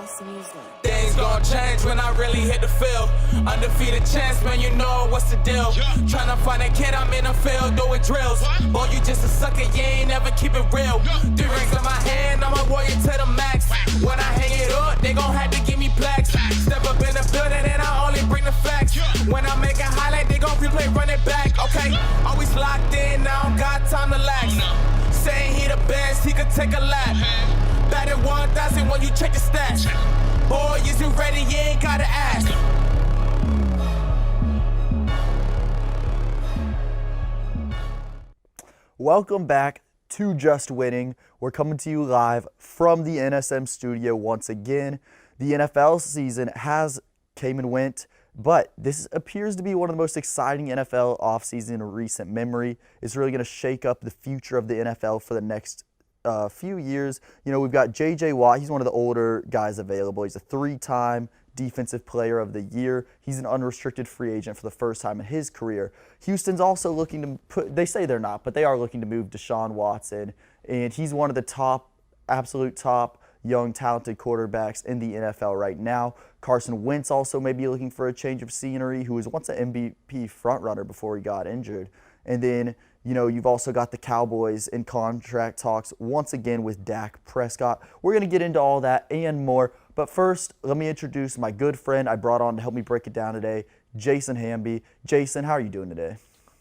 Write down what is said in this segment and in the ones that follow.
house music. Things gon' change when I really hit the field. Undefeated chance, man, you know what's the deal. Tryna find a kid, I'm in the field doing drills. Boy, you just a sucker, you ain't never keep it real. 3 rings in my hand, I'm a warrior to the max. When I hang it up, they gon' have to give me plaques. Step up in the building and I only bring the facts. When I make a highlight, they gon' replay, run it back. Okay, always locked in, I don't got time to lax. Saying he the best, he could take a lap. Batted 1,000 when you check the stats. Boy, is you ready? You ain't gotta ask. Welcome back to Just Winning. We're coming to you live from the NSM studio once again. The NFL season came and went, but this appears to be one of the most exciting NFL offseason in recent memory. It's really going to shake up the future of the NFL for the next few years. You know, we've got J.J. Watt. He's one of the older guys available. He's a 3-time Defensive Player of the Year. He's an unrestricted free agent for the first time in his career. Houston's also looking to they say they're not, but they are looking to move Deshaun Watson, and he's one of the absolute top young, talented quarterbacks in the NFL right now. Carson Wentz also may be looking for a change of scenery, who was once an MVP frontrunner before he got injured. And then, you know, you've also got the Cowboys in contract talks once again with Dak Prescott. We're going to get into all that and more. But first, let me introduce my good friend I brought on to help me break it down today, Jason Hamby. Jason, how are you doing today?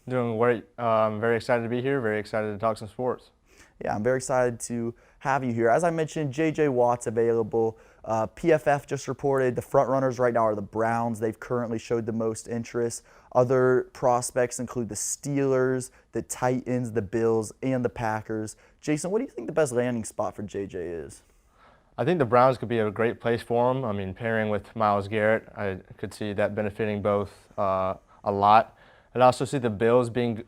Doing great. I'm very excited to be here, very excited to talk some sports. Yeah, I'm very excited to have you here. As I mentioned, J.J. Watt's available. PFF just reported the front runners right now are the Browns. They've currently showed the most interest. Other prospects include the Steelers, the Titans, the Bills, and the Packers. Jason, what do you think the best landing spot for J.J. is? I think the Browns could be a great place for him. I mean, pairing with Myles Garrett, I could see that benefiting both a lot. I'd also see the Bills being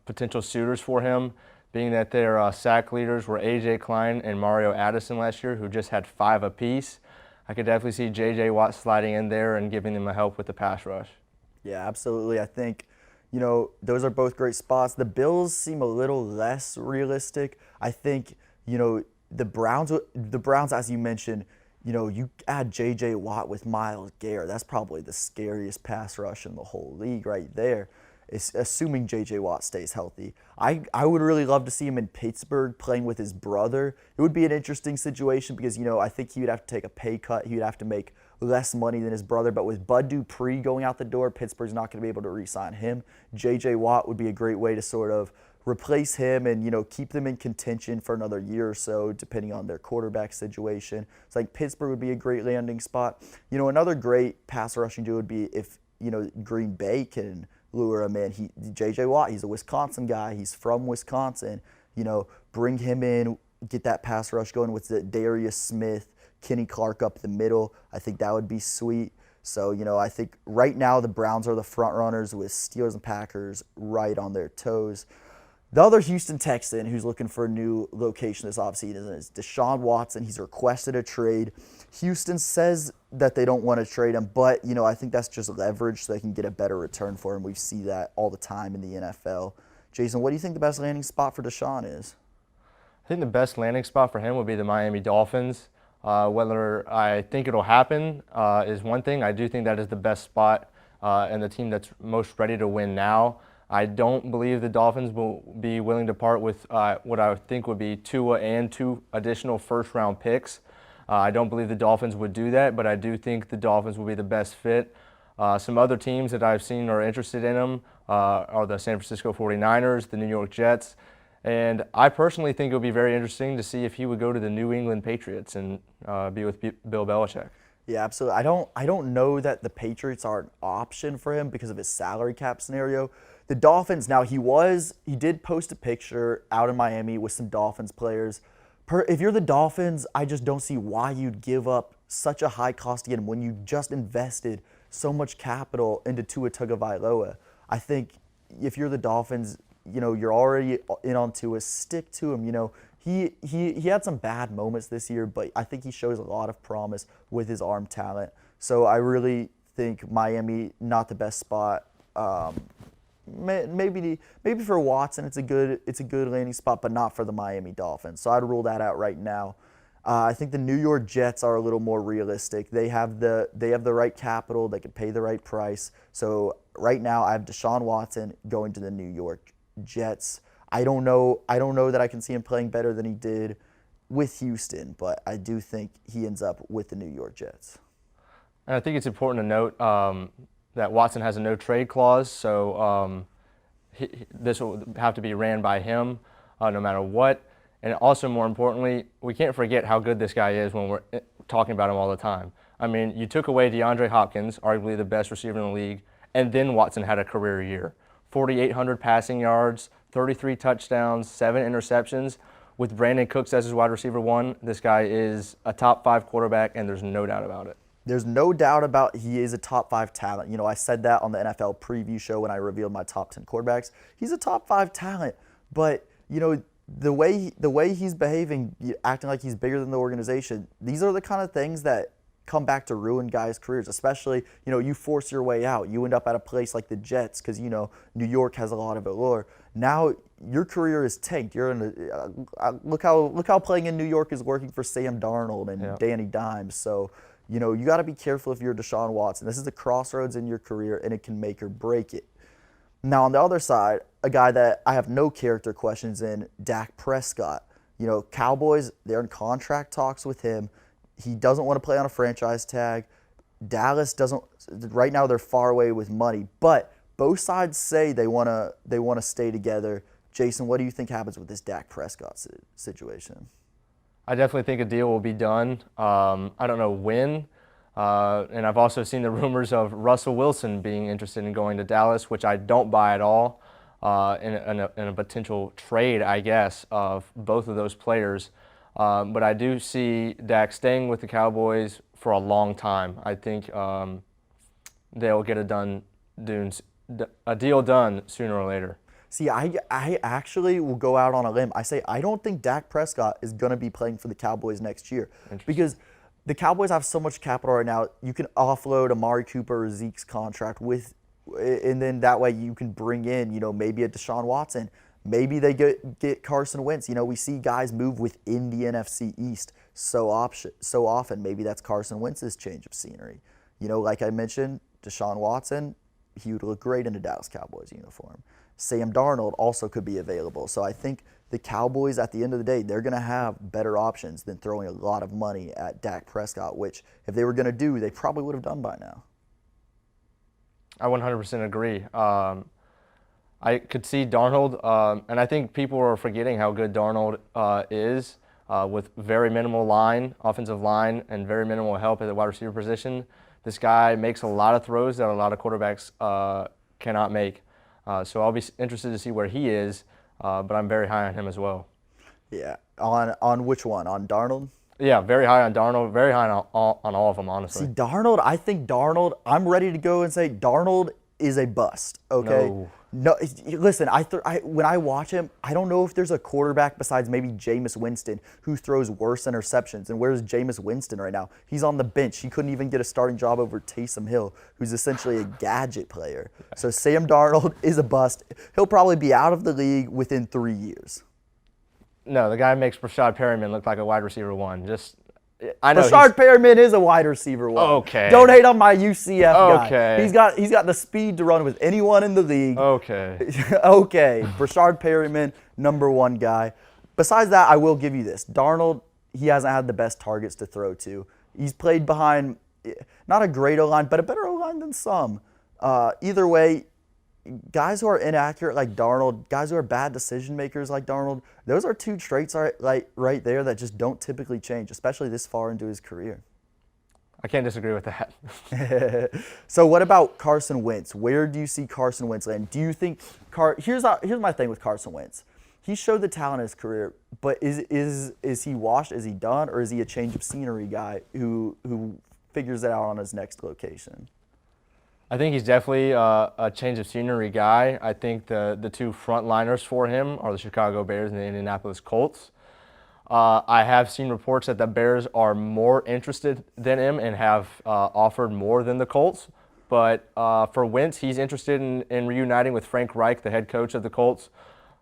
potential suitors for him, being that their sack leaders were A.J. Klein and Mario Addison last year, who just had 5 apiece. I could definitely see J.J. Watt sliding in there and giving them a help with the pass rush. Yeah, absolutely. I think, you know, those are both great spots. The Bills seem a little less realistic. I think, you know, the Browns, as you mentioned, you know, you add J.J. Watt with Myles Garrett. That's probably the scariest pass rush in the whole league right there, assuming J.J. Watt stays healthy. I would really love to see him in Pittsburgh playing with his brother. It would be an interesting situation because, you know, I think he would have to take a pay cut. He would have to make less money than his brother. But with Bud Dupree going out the door, Pittsburgh's not going to be able to re-sign him. J.J. Watt would be a great way to sort of replace him and, you know, keep them in contention for another year or so, depending on their quarterback situation. It's like Pittsburgh would be a great landing spot. You know, another great pass rushing duo would be if, you know, Green Bay can lure him in. J.J. Watt, he's a Wisconsin guy. He's from Wisconsin. You know, bring him in, get that pass rush going with Darius Smith, Kenny Clark up the middle. I think that would be sweet. So, you know, I think right now the Browns are the front runners with Steelers and Packers right on their toes. The other Houston Texan who's looking for a new location this offseason is Deshaun Watson. He's requested a trade. Houston says that they don't want to trade him, but, you know, I think that's just leverage so they can get a better return for him. We see that all the time in the NFL. Jason, what do you think the best landing spot for Deshaun is? I think the best landing spot for him would be the Miami Dolphins. Whether I think it'll happen is one thing. I do think that is the best spot and the team that's most ready to win now. I don't believe the Dolphins will be willing to part with what I think would be Tua and 2 additional first-round picks. I don't believe the Dolphins would do that, but I do think the Dolphins will be the best fit. Some other teams that I've seen are interested in him are the San Francisco 49ers, the New York Jets, and I personally think it would be very interesting to see if he would go to the New England Patriots and be with Bill Belichick. Yeah, absolutely. I don't know that the Patriots are an option for him because of his salary cap scenario. The Dolphins, now he did post a picture out in Miami with some Dolphins players. If you're the Dolphins, I just don't see why you'd give up such a high cost again when you just invested so much capital into Tua Tagovailoa. I think if you're the Dolphins, you know, you're already in on Tua, stick to him. You know, he had some bad moments this year, but I think he shows a lot of promise with his arm talent. So I really think Miami, not the best spot. Maybe for Watson, it's a good landing spot, but not for the Miami Dolphins. So I'd rule that out right now. I think the New York Jets are a little more realistic. They have the right capital. They can pay the right price. So right now, I have Deshaun Watson going to the New York Jets. I don't know that I can see him playing better than he did with Houston, but I do think he ends up with the New York Jets. And I think it's important to note that Watson has a no trade clause, so this will have to be ran by him no matter what. And also, more importantly, we can't forget how good this guy is when we're talking about him all the time. I mean, you took away DeAndre Hopkins, arguably the best receiver in the league, and then Watson had a career year. 4,800 passing yards, 33 touchdowns, 7 interceptions. With Brandon Cooks as his wide receiver 1, this guy is a top 5 quarterback, and there's no doubt about it. There's no doubt about he is a top 5 talent. You know, I said that on the NFL preview show when I revealed my top 10 quarterbacks. He's a top 5 talent, but, you know, the way he's behaving, acting like he's bigger than the organization, these are the kind of things that come back to ruin guys' careers, especially, you know, you force your way out. You end up at a place like the Jets because, you know, New York has a lot of allure. Now your career is tanked. You're in look how playing in New York is working for Sam Darnold and Danny Dimes. So, you know, you got to be careful if you're Deshaun Watson. This is a crossroads in your career, and it can make or break it. Now, on the other side, a guy that I have no character questions in, Dak Prescott. You know, Cowboys, they're in contract talks with him. He doesn't want to play on a franchise tag. Dallas doesn't. Right now, they're far away with money, but both sides say they want to stay together. Jason, what do you think happens with this Dak Prescott situation? I definitely think a deal will be done. I don't know when. And I've also seen the rumors of Russell Wilson being interested in going to Dallas, which I don't buy at all, in a potential trade, I guess, of both of those players. But I do see Dak staying with the Cowboys for a long time. I think they'll get a deal done sooner or later. See, I actually will go out on a limb. I say I don't think Dak Prescott is going to be playing for the Cowboys next year because the Cowboys have so much capital right now. You can offload Amari Cooper or Zeke's contract and then that way you can bring in, you know, maybe a Deshaun Watson. Maybe they get Carson Wentz. You know, we see guys move within the NFC East so often. Maybe that's Carson Wentz's change of scenery. You know, like I mentioned, Deshaun Watson, he would look great in a Dallas Cowboys uniform. Sam Darnold also could be available. So I think the Cowboys, at the end of the day, they're going to have better options than throwing a lot of money at Dak Prescott, which if they were going to do, they probably would have done by now. I 100% agree. I could see Darnold, and I think people are forgetting how good Darnold is with very minimal offensive line, and very minimal help at the wide receiver position. This guy makes a lot of throws that a lot of quarterbacks cannot make. So I'll be interested to see where he is, but I'm very high on him as well. Yeah. On which one? On Darnold? Yeah, very high on Darnold, very high on all of them, honestly. See, I think Darnold, I'm ready to go and say Darnold is a bust, okay? No, listen, when I watch him, I don't know if there's a quarterback besides maybe Jameis Winston who throws worse interceptions. And where's Jameis Winston right now? He's on the bench. He couldn't even get a starting job over Taysom Hill, who's essentially a gadget player. So Sam Darnold is a bust. He'll probably be out of the league within 3 years. No, the guy makes Rashad Perriman look like a wide receiver 1. I know Rashad Perriman is a wide receiver 1. Okay. Don't hate on my UCF guy. Okay. He's got the speed to run with anyone in the league. Okay. Okay. Rashad Perriman, number 1 guy. Besides that, I will give you this. Darnold, he hasn't had the best targets to throw to. He's played behind not a great O-line, but a better O-line than some. Either way, guys who are inaccurate like Darnold, guys who are bad decision makers like Darnold, those are 2 traits right there that just don't typically change, especially this far into his career. I can't disagree with that. So what about Carson Wentz? Where do you see Carson Wentz land? Do you think here's my thing with Carson Wentz. He showed the talent in his career, but is he washed? Is he done? Or is he a change of scenery guy who figures it out on his next location? I think he's definitely a change of scenery guy. I think the 2 frontliners for him are the Chicago Bears and the Indianapolis Colts. I have seen reports that the Bears are more interested than him and have offered more than the Colts. But for Wentz, he's interested in reuniting with Frank Reich, the head coach of the Colts,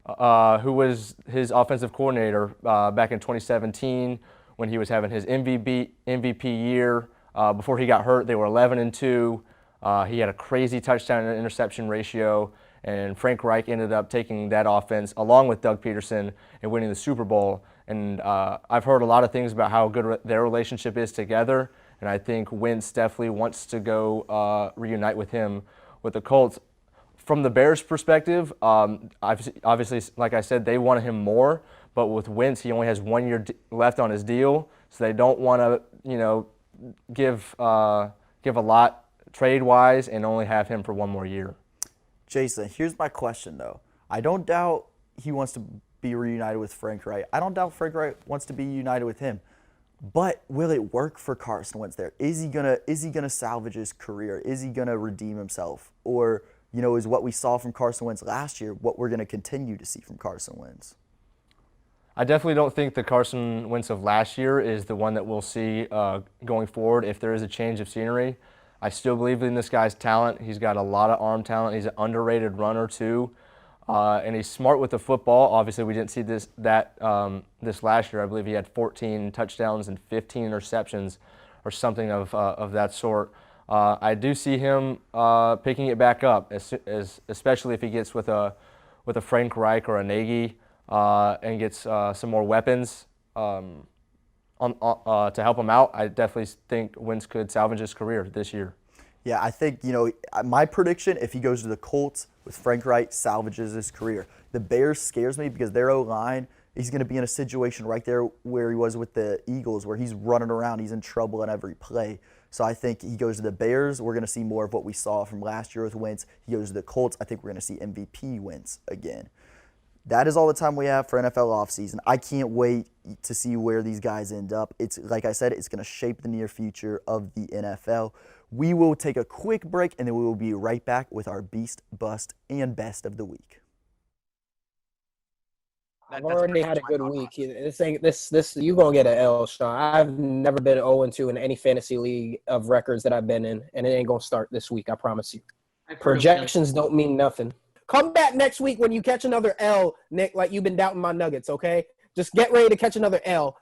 who was his offensive coordinator back in 2017 when he was having his MVP year. Before he got hurt, they were 11-2. He had a crazy touchdown and interception ratio, and Frank Reich ended up taking that offense along with Doug Peterson and winning the Super Bowl. And I've heard a lot of things about how good their relationship is together, and I think Wentz definitely wants to go reunite with him with the Colts. From the Bears' perspective, obviously, like I said, they wanted him more, but with Wentz, he only has 1 year left on his deal, so they don't want to, give a lot trade-wise and only have him for 1 more year. Jason, here's my question, though. I don't doubt he wants to be reunited with Frank Reich. I don't doubt Frank Reich wants to be united with him. But will it work for Carson Wentz there? Is he gonna salvage his career? Is he gonna redeem himself? Or, is what we saw from Carson Wentz last year what we're gonna continue to see from Carson Wentz? I definitely don't think the Carson Wentz of last year is the one that we'll see going forward if there is a change of scenery. I still believe in this guy's talent. He's got a lot of arm talent. He's an underrated runner too, and he's smart with the football. Obviously, we didn't see this last year. I believe he had 14 touchdowns and 15 interceptions, or something of that sort. I do see him picking it back up, especially if he gets with a Frank Reich or a Nagy and gets some more weapons to help him out. I definitely think Wentz could salvage his career this year. Yeah, I think, my prediction, if he goes to the Colts with Frank Reich, salvages his career. The Bears scares me because their O-line, he's going to be in a situation right there where he was with the Eagles, where he's running around, he's in trouble on every play. So I think he goes to the Bears, we're going to see more of what we saw from last year with Wentz. He goes to the Colts, I think we're going to see MVP Wentz again. That is all the time we have for NFL offseason. I can't wait to see where these guys end up. It's, like I said, it's going to shape the near future of the NFL. We will take a quick break, and then we will be right back with our Beast, Bust, and Best of the Week. I've already had a good week. This you gonna get an L, Sean. I've never been 0-2 in any fantasy league of records that I've been in, and it ain't gonna start this week. I promise you. Projections don't mean nothing. Come back next week when you catch another L, Nick, like you've been doubting my Nuggets. Okay, just get ready to catch another L.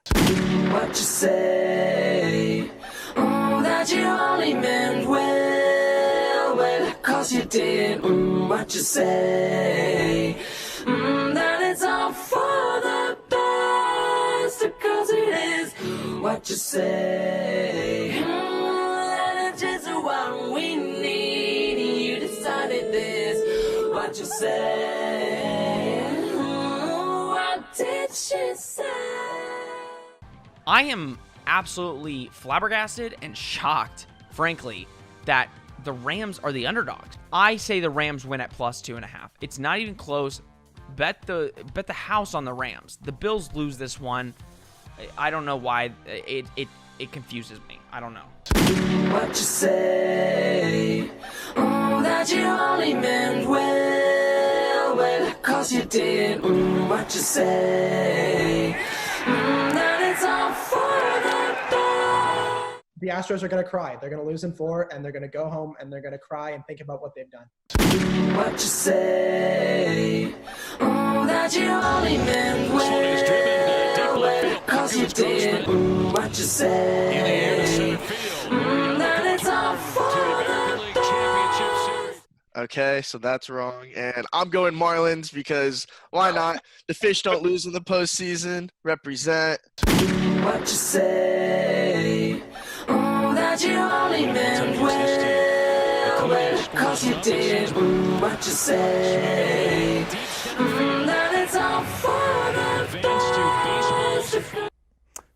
What you say? That you only meant well, 'cause you did. What you say? That it's all for the best, 'cause it is. What you say? That it's just what we need. You decided this. What you say? What did she say? I am absolutely flabbergasted and shocked, frankly, that the Rams are the underdogs. I say the Rams win at +2.5. It's not even close. Bet the house on the Rams. The Bills lose this one. I don't know why. It confuses me. I don't know. What you say? That you only meant well, 'cause you did. What you say? That it's all for the best. The Astros are going to cry. They're going to lose in 4, and they're going to go home, and they're going to cry and think about what they've done. What you say? That you only meant well, 'cause you did. What you say? That it's all for the best. Okay, so that's wrong. And I'm going Marlins because why not? The Fish don't lose in the postseason. Represent. What you say? That you only meant well, 'cause you did. What you say? That it's all for the best.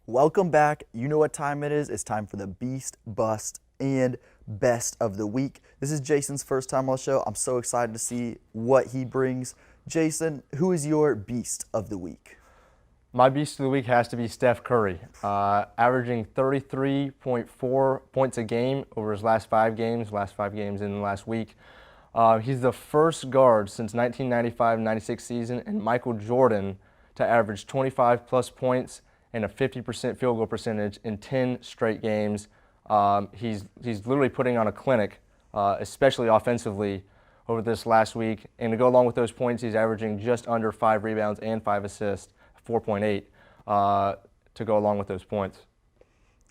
Welcome back. You know what time it is. It's time for the Beast, Bust, and Best of the Week. This is Jason's first time on the show. I'm so excited to see what he brings. Jason, who is your Beast of the Week? My Beast of the Week has to be Steph Curry, averaging 33.4 points a game over his last 5 games in the last week. He's the first guard since 1995-96 season and Michael Jordan to average 25-plus points and a 50% field goal percentage in 10 straight games. He's literally putting on a clinic, especially offensively, over this last week. And to go along with those points, he's averaging just under 5 rebounds and 5 assists, 4.8. to go along with those points.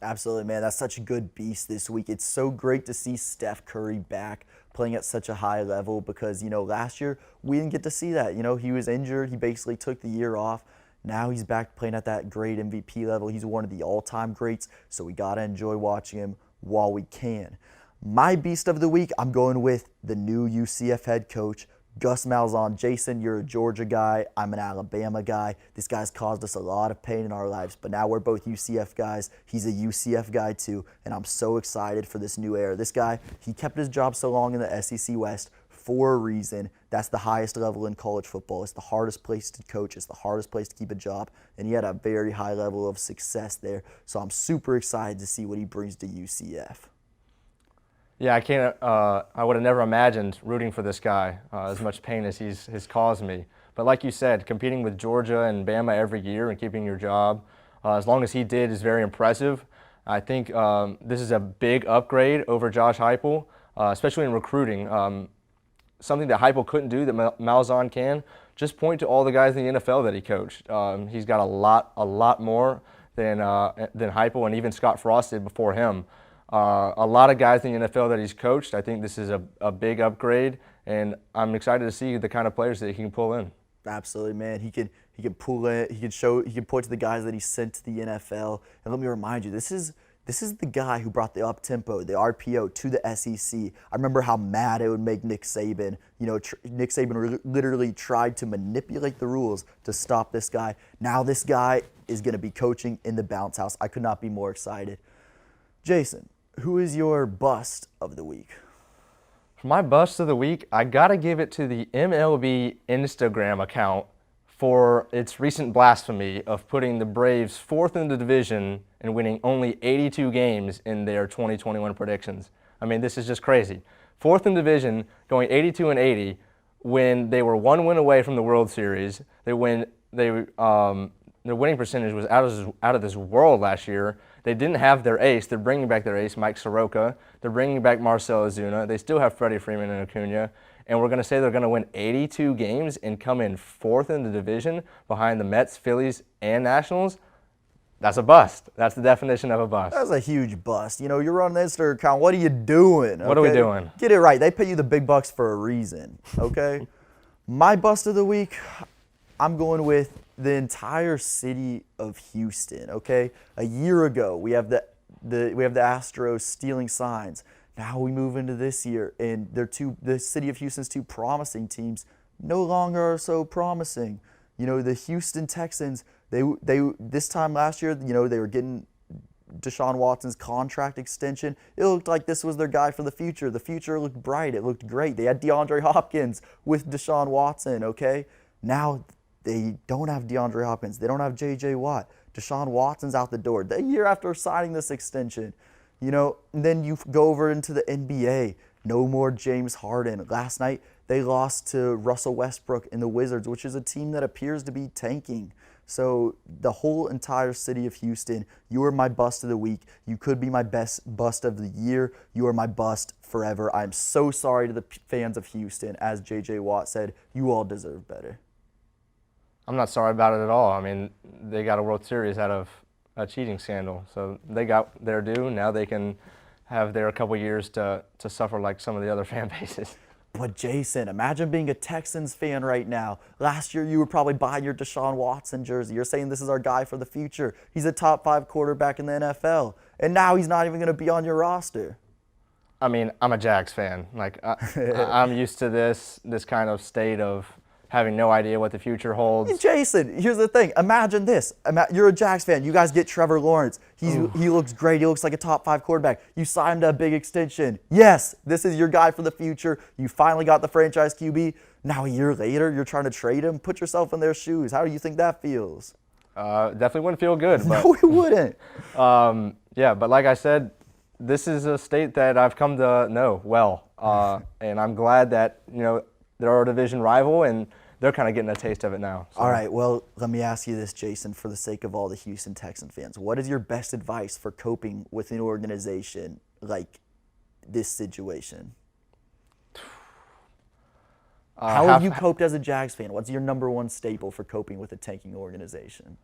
Absolutely, man. That's such a good beast this week. It's so great to see Steph Curry back playing at such a high level because, last year we didn't get to see that. He was injured. He basically took the year off. Now he's back playing at that great MVP level. He's one of the all-time greats, so we got to enjoy watching him while we can. My beast of the week, I'm going with the new UCF head coach, Gus Malzahn. Jason, you're a Georgia guy. I'm an Alabama guy. This guy's caused us a lot of pain in our lives, but now we're both UCF guys. He's a UCF guy too, and I'm so excited for this new era. This guy, he kept his job so long in the SEC West for a reason. That's the highest level in college football. It's the hardest place to coach. It's the hardest place to keep a job, and he had a very high level of success there. So I'm super excited to see what he brings to UCF. Yeah, I would have never imagined rooting for this guy, as much pain as he's caused me. But like you said, competing with Georgia and Bama every year and keeping your job, as long as he did, is very impressive. I think this is a big upgrade over Josh Heupel, especially in recruiting. Something that Heupel couldn't do that Malzahn can. Just point to all the guys in the NFL that he coached. He's got a lot more than Heupel and even Scott Frost did before him. A lot of guys in the NFL that he's coached. I think this is a big upgrade, and I'm excited to see the kind of players that he can pull in. Absolutely, man. He can pull it. He can point to the guys that he sent to the NFL. And let me remind you, this is the guy who brought the up-tempo, the RPO, to the SEC. I remember how mad it would make Nick Saban. Nick Saban literally tried to manipulate the rules to stop this guy. Now this guy is going to be coaching in the bounce house. I could not be more excited. Jason, who is your bust of the week? For my bust of the week, I gotta give it to the MLB Instagram account for its recent blasphemy of putting the Braves fourth in the division and winning only 82 games in their 2021 predictions. I mean, this is just crazy. Fourth in division, going 82-80 when they were one win away from the World Series. Their winning percentage was out of this world last year. They didn't have their ace. They're bringing back their ace, Mike Soroka. They're bringing back Marcell Ozuna. They still have Freddie Freeman and Acuna. And we're going to say they're going to win 82 games and come in fourth in the division behind the Mets, Phillies, and Nationals. That's a bust. That's the definition of a bust. That's a huge bust. You're running the Instagram account. What are you doing? What are we doing? Get it right. They pay you the big bucks for a reason, okay? My bust of the week, I'm going with the entire city of Houston, okay? A year ago, we have the Astros stealing signs. Now we move into this year, and the city of Houston's two promising teams no longer are so promising. The Houston Texans, they this time last year, they were getting Deshaun Watson's contract extension. It looked like this was their guy for the future. The future looked bright. It looked great. They had DeAndre Hopkins with Deshaun Watson, okay? Now they don't have DeAndre Hopkins. They don't have J.J. Watt. Deshaun Watson's out the door. The year after signing this extension, and then you go over into the NBA. No more James Harden. Last night, they lost to Russell Westbrook and the Wizards, which is a team that appears to be tanking. So the whole entire city of Houston, you are my bust of the week. You could be my best bust of the year. You are my bust forever. I'm so sorry to the fans of Houston. As J.J. Watt said, you all deserve better. I'm not sorry about it at all. I mean, they got a World Series out of a cheating scandal, so they got their due. Now they can have their couple years to suffer like some of the other fan bases. But Jason, imagine being a Texans fan right now. Last year, you were probably buying your Deshaun Watson jersey. You're saying this is our guy for the future. He's a top 5 quarterback in the NFL, and now he's not even going to be on your roster. I mean, I'm a Jags fan. Like, I'm used to this kind of state of having no idea what the future holds. Jason, here's the thing. Imagine this. You're a Jags fan. You guys get Trevor Lawrence. He looks great. He looks like a top 5 quarterback. You signed him to a big extension. Yes, this is your guy for the future. You finally got the franchise QB. Now a year later, you're trying to trade him. Put yourself in their shoes. How do you think that feels? Definitely wouldn't feel good. But, no, it wouldn't. Yeah, but like I said, this is a state that I've come to know well. And I'm glad that, they're our division rival, and they're kind of getting a taste of it now. So. All right, well, let me ask you this, Jason, for the sake of all the Houston Texan fans. What is your best advice for coping with an organization like this situation? How have you coped as a Jags fan? What's your number one staple for coping with a tanking organization?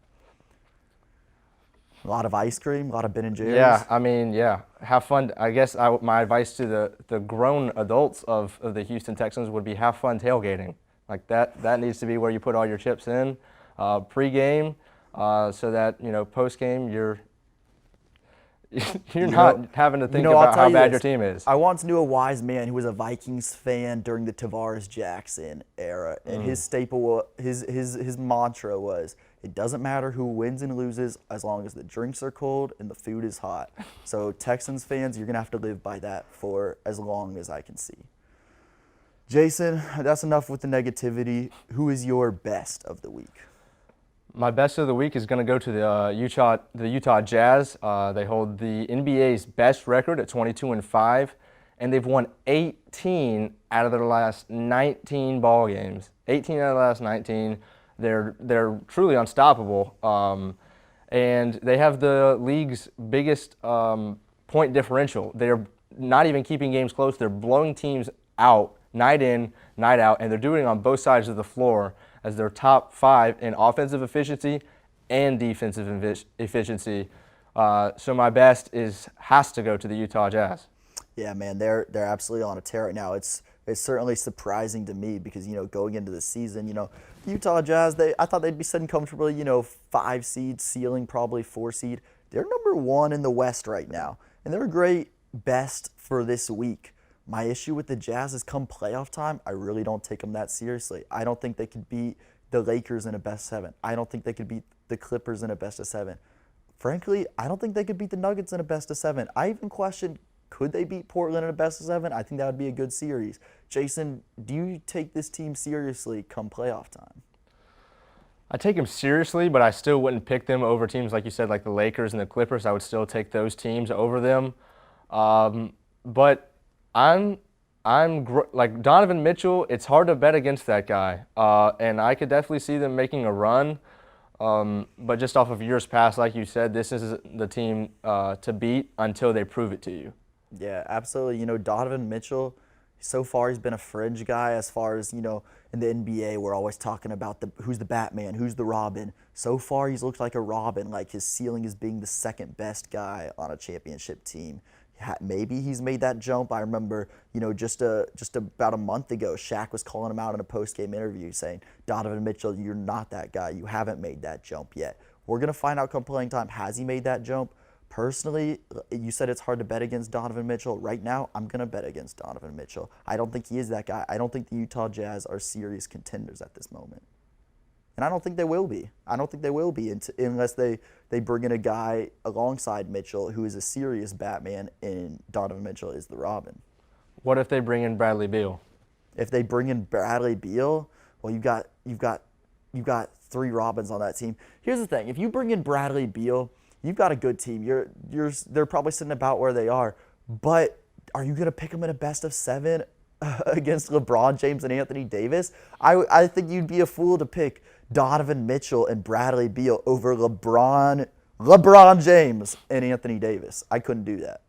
A lot of ice cream, a lot of Ben and Jerry's. Yeah, I mean, yeah, have fun. I guess my advice to the grown adults of the Houston Texans would be have fun tailgating. Like that needs to be where you put all your chips in pre-game, so that post-game you're not having to think about how bad your team is. I once knew a wise man who was a Vikings fan during the Tavares Jackson era, and his staple, his mantra was, "It doesn't matter who wins and loses as long as the drinks are cold and the food is hot." So Texans fans, you're gonna have to live by that for as long as I can see. Jason, that's enough with the negativity. Who is your best of the week? My best of the week is going to go to the Utah Jazz. They hold the NBA's best record at 22-5, and they've won 18 out of their last 19 ball games. 18 out of the last 19. They're truly unstoppable, and they have the league's biggest point differential. They're not even keeping games close. They're blowing teams out night in, night out, and they're doing it on both sides of the floor, as their top 5 in offensive efficiency and defensive efficiency. So my best has to go to the Utah Jazz. Yeah, man, they're absolutely on a tear right now. It's certainly surprising to me because going into the season, the Utah Jazz, I thought they'd be sitting comfortably, 5 seed, ceiling probably 4 seed. They're number 1 in the West right now, and they're a great best for this week. My issue with the Jazz is come playoff time, I really don't take them that seriously. I don't think they could beat the Lakers in a best 7. I don't think they could beat the Clippers in a best of 7. Frankly, I don't think they could beat the Nuggets in a best of 7. I even question, could they beat Portland in a best of 7? I think that would be a good series. Jason, do you take this team seriously come playoff time? I take them seriously, but I still wouldn't pick them over teams like you said, like the Lakers and the Clippers. I would still take those teams over them. But I'm like Donovan Mitchell. It's hard to bet against that guy, and I could definitely see them making a run. But just off of years past, like you said, this is the team to beat until they prove it to you. Yeah, absolutely. Donovan Mitchell, so far he's been a fringe guy as far as, in the NBA, we're always talking about who's the Batman, who's the Robin. So far he's looked like a Robin, like his ceiling is being the second best guy on a championship team. Maybe he's made that jump. I remember, just about a month ago, Shaq was calling him out in a post-game interview saying, Donovan Mitchell, you're not that guy. You haven't made that jump yet. We're going to find out come playing time. Has he made that jump? Personally, you said it's hard to bet against Donovan Mitchell. Right now, I'm going to bet against Donovan Mitchell. I don't think he is that guy. I don't think the Utah Jazz are serious contenders at this moment. And I don't think they will be. I don't think they will be unless they bring in a guy alongside Mitchell who is a serious Batman and Donovan Mitchell is the Robin. What if they bring in Bradley Beal? If they bring in Bradley Beal, well, you've got 3 Robins on that team. Here's the thing: if you bring in Bradley Beal, you've got a good team. They're probably sitting about where they are. But are you going to pick them in a best of 7 against LeBron James and Anthony Davis? I think you'd be a fool to pick Donovan Mitchell and Bradley Beal over LeBron James and Anthony Davis. I couldn't do that.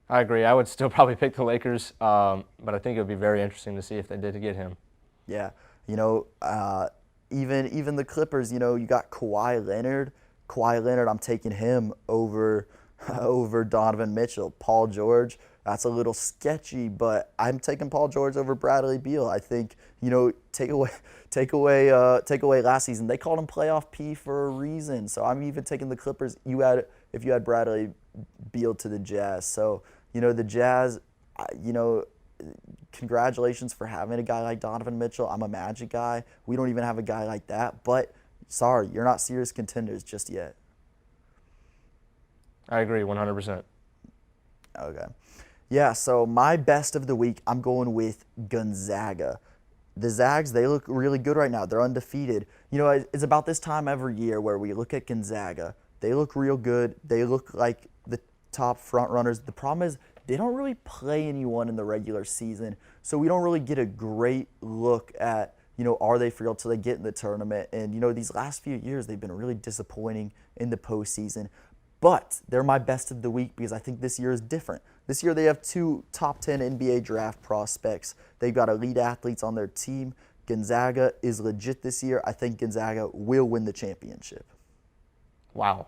I agree. I would still probably pick the Lakers, but I think it would be very interesting to see if they did get him. Yeah, even the Clippers. You got Kawhi Leonard. I'm taking him over Donovan Mitchell. Paul George, that's a little sketchy, but I'm taking Paul George over Bradley Beal. I think, take away last season. They called him playoff P for a reason. So I'm even taking the Clippers. If you had Bradley Beal to the Jazz. So, the Jazz, congratulations for having a guy like Donovan Mitchell. I'm a Magic guy. We don't even have a guy like that, but sorry, you're not serious contenders just yet. I agree 100%. Okay. Yeah, so my best of the week, I'm going with Gonzaga. The Zags, they look really good right now. They're undefeated. It's about this time every year where we look at Gonzaga. They look real good. They look like the top front runners. The problem is they don't really play anyone in the regular season, so we don't really get a great look at, are they for real till they get in the tournament? And, these last few years, they've been really disappointing in the postseason. But they're my best of the week because I think this year is different. This year they have 2 top 10 NBA draft prospects. They've got elite athletes on their team. Gonzaga is legit this year. I think Gonzaga will win the championship. Wow.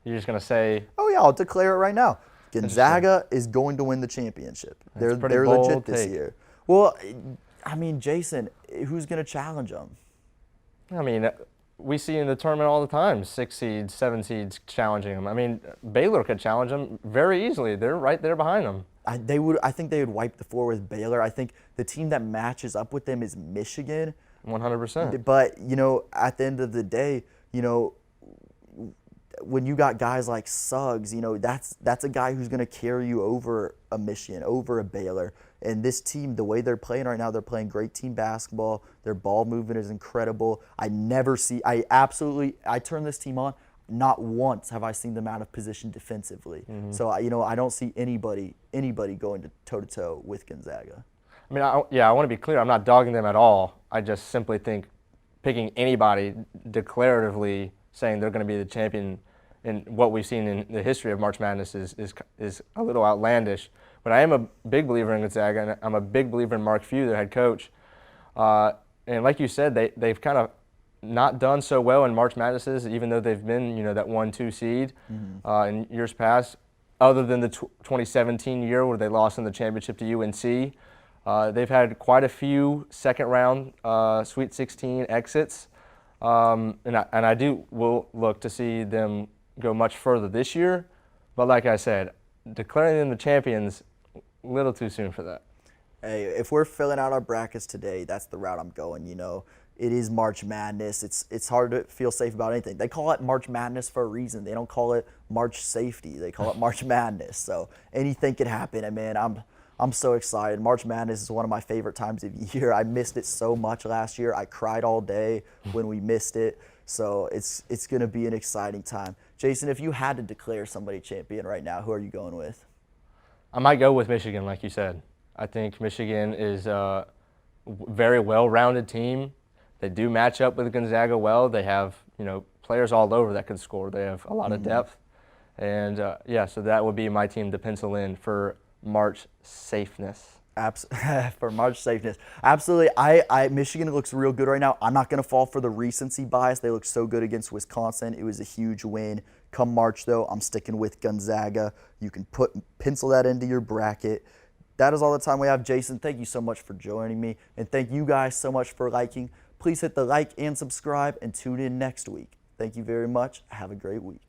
You're just going to say, Oh yeah, I'll declare it right now. Gonzaga is going to win the championship. That's a pretty They're bold legit this take. year. Well, I mean, Jason, who's going to challenge them? I mean, we see in the tournament all the time, 6 seeds, 7 seeds challenging them. I mean, Baylor could challenge them very easily. They're right there behind them. I think they would wipe the floor with Baylor. I think the team that matches up with them is Michigan. 100%. But, you know, at the end of the day, you know, when you got guys like Suggs, you know, that's a guy who's going to carry you over a Michigan, over a Baylor. And this team, the way they're playing right now, they're playing great team basketball. Their ball movement is incredible. I turn this team on. Not once have I seen them out of position defensively. So, you know, I don't see anybody going toe-to-toe with Gonzaga. I mean, I want to be clear. I'm not dogging them at all. I just simply think picking anybody declaratively saying they're going to be the champion in what we've seen in the history of March Madness is a little outlandish. But I am a big believer in Gonzaga, and I'm a big believer in Mark Few, their head coach. And like you said, they've kind of not done so well in March Madnesses, even though they've been, you know, that 1-2 seed in years past, other than the 2017 year where they lost in the championship to UNC. They've had quite a few second-round Sweet 16 exits, and I will look to see them go much further this year. But like I said, declaring them the champions, a little too soon for that. Hey, if we're filling out our brackets today, that's the route I'm going. You know, it is March Madness. It's hard to feel safe about anything. They call it March Madness for a reason. They don't call it March Safety. They call it March Madness. So anything could happen. And man, I'm so excited. March Madness is one of my favorite times of year. I missed it so much last year. I cried all day when we missed it. So it's going to be an exciting time. Jason, if you had to declare somebody champion right now, who are you going with? I might go with Michigan, like you said. I think Michigan is a very well-rounded team. They do match up with Gonzaga well. They have, you know, players all over that can score. They have a lot of depth. And, so that would be my team to pencil in for March safeness. For March safeness. Absolutely. Michigan looks real good right now. I'm not going to fall for the recency bias. They look so good against Wisconsin. It was a huge win. Come March, though, I'm sticking with Gonzaga. You can pencil that into your bracket. That is all the time we have. Jason, thank you so much for joining me. And thank you guys so much for liking. Please hit the like and subscribe and tune in next week. Thank you very much. Have a great week.